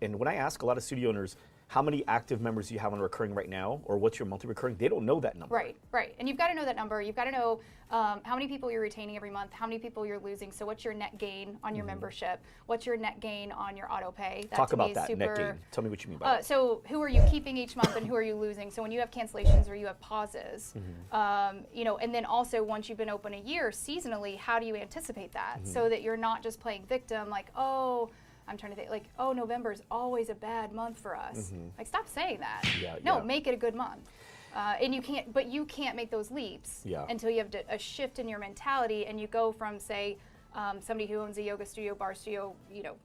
And when I ask a lot of studio owners, how many active members do you have on recurring right now, or what's your monthly recurring, they don't know that number. Right. And you've got to know that number. You've got to know how many people you're retaining every month, how many people you're losing. So what's your net gain on your membership? What's your net gain on your auto pay? Talk about that, net gain. Tell me what you mean by that. So who are you keeping each month and who are you losing? So when you have cancellations or you have pauses, and then also once you've been open a year, seasonally, how do you anticipate that? So that you're not just playing victim, like, oh, I'm trying to think, like, oh, November's always a bad month for us. Like, stop saying that. Make it a good month. And you can't make those leaps until you have a shift in your mentality and you go from, say, somebody who owns a yoga studio, bar studio,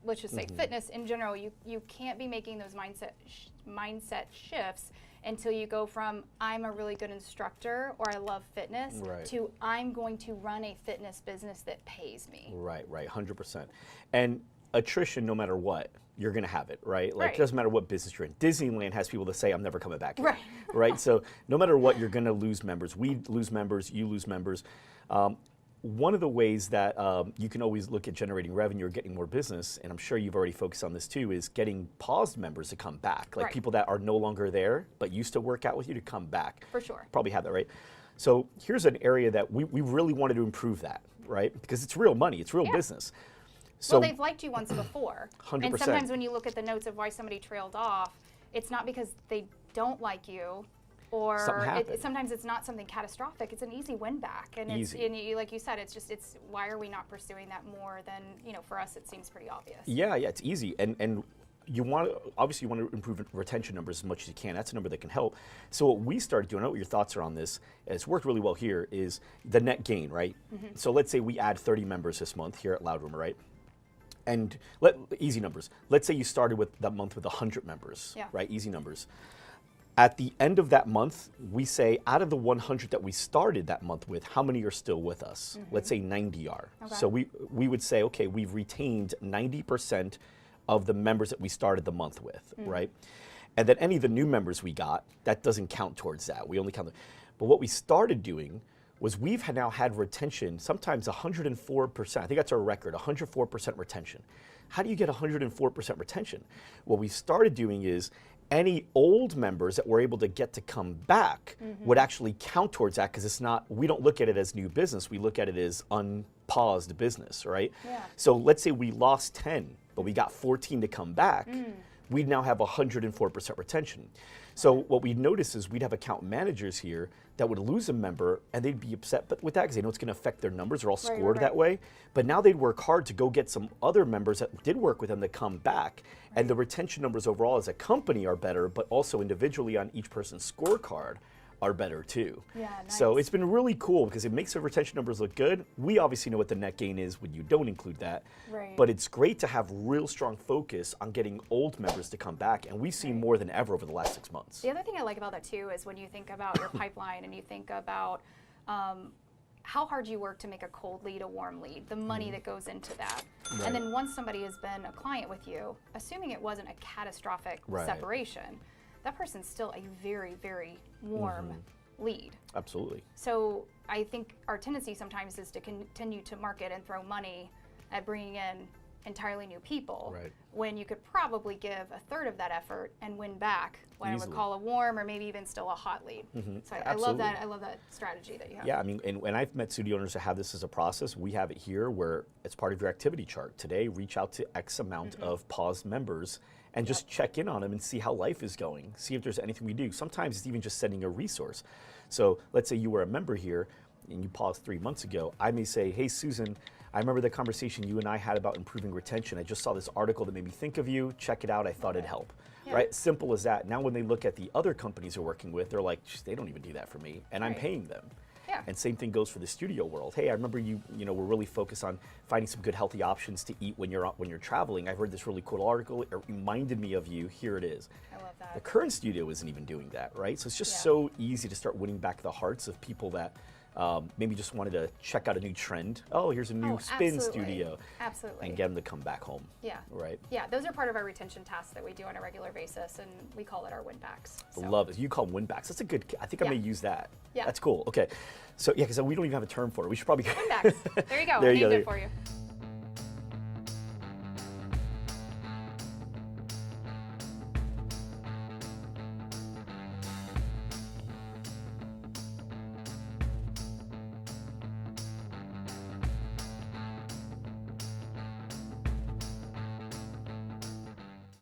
let's just say fitness in general, you can't be making those mindset shifts until you go from I'm a really good instructor or I love fitness to I'm going to run a fitness business that pays me. Right, 100%. And attrition, no matter what, you're going to have it, right? Like, it doesn't matter what business you're in. Disneyland has people that say, I'm never coming back here, right? So no matter what, you're going to lose members. We lose members, you lose members. One of the ways that you can always look at generating revenue or getting more business, and I'm sure you've already focused on this too, is getting paused members to come back. Like people that are no longer there, but used to work out with you to come back. For sure. Probably have that, right? So here's an area that we really wanted to improve that, right? Because it's real money, it's real business. So, well, they've liked you once before. 100%. And sometimes when you look at the notes of why somebody trailed off, it's not because they don't like you, or sometimes it's not something catastrophic. It's an easy win back, and like you said, it's why are we not pursuing that more than for us? It seems pretty obvious. Yeah, it's easy, and you want to improve retention numbers as much as you can. That's a number that can help. So what we started doing, I don't know what your thoughts are on this, and it's worked really well here, is the net gain, right? So let's say we add 30 members this month here at Loud Rumor, right? And easy numbers. Let's say you started with that month with 100 members, right? Easy numbers. At the end of that month, we say out of the 100 that we started that month with, how many are still with us? Let's say 90 are. Okay. So we would say, okay, we've retained 90% of the members that we started the month with, right? And then any of the new members we got, that doesn't count towards that. We only count them. But what we started doing was we've now had retention, sometimes 104%. I think that's our record, 104% retention. How do you get 104% retention? What we started doing is any old members that we're able to get to come back would actually count towards that, because it's not, we don't look at it as new business, we look at it as unpaused business, right? So let's say we lost 10, but we got 14 to come back, we'd now have 104% retention. So what we noticed is we'd have account managers here that would lose a member and they'd be upset with that because they know it's going to affect their numbers. They're all scored that way. But now they'd work hard to go get some other members that did work with them to come back. And the retention numbers overall as a company are better, but also individually on each person's scorecard are better too. Yeah, nice. So it's been really cool because it makes the retention numbers look good. We obviously know what the net gain is when you don't include that. But it's great to have real strong focus on getting old members to come back, and we've seen more than ever over the last 6 months. The other thing I like about that too is when you think about your pipeline and you think about how hard you work to make a cold lead a warm lead, the money that goes into that. And then once somebody has been a client with you, assuming it wasn't a catastrophic separation, that person's still a very, very warm lead. Absolutely. So I think our tendency sometimes is to continue to market and throw money at bringing in entirely new people, when you could probably give a third of that effort and win back what I would call a warm or maybe even still a hot lead. So I love that. I love that strategy that you have. Yeah, I mean, and when I've met studio owners that have this as a process, we have it here where it's part of your activity chart. Today, reach out to X amount of paused members and just check in on them and see how life is going. See if there's anything we do. Sometimes it's even just sending a resource. So let's say you were a member here and you paused 3 months ago. I may say, hey, Susan, I remember the conversation you and I had about improving retention. I just saw this article that made me think of you. Check it out. I thought it'd help. Right? Simple as that. Now when they look at the other companies they're working with, they're like, they don't even do that for me, and I'm paying them. And same thing goes for the studio world. Hey, I remember you were really focused on finding some good healthy options to eat when you're traveling. I heard this really cool article. It reminded me of you. Here it is. I love that. The current studio isn't even doing that, right? So it's just so easy to start winning back the hearts of people that maybe just wanted to check out a new trend. Oh, here's a new spin studio. Absolutely. And get them to come back home. Right? Yeah, those are part of our retention tasks that we do on a regular basis, and we call it our win backs. So. Love it. You call them win backs. That's a good, I think I may use that. Yeah. That's cool. Okay. So yeah, because we don't even have a term for it. We should probably win backs. There you go. There I you named go. it for you.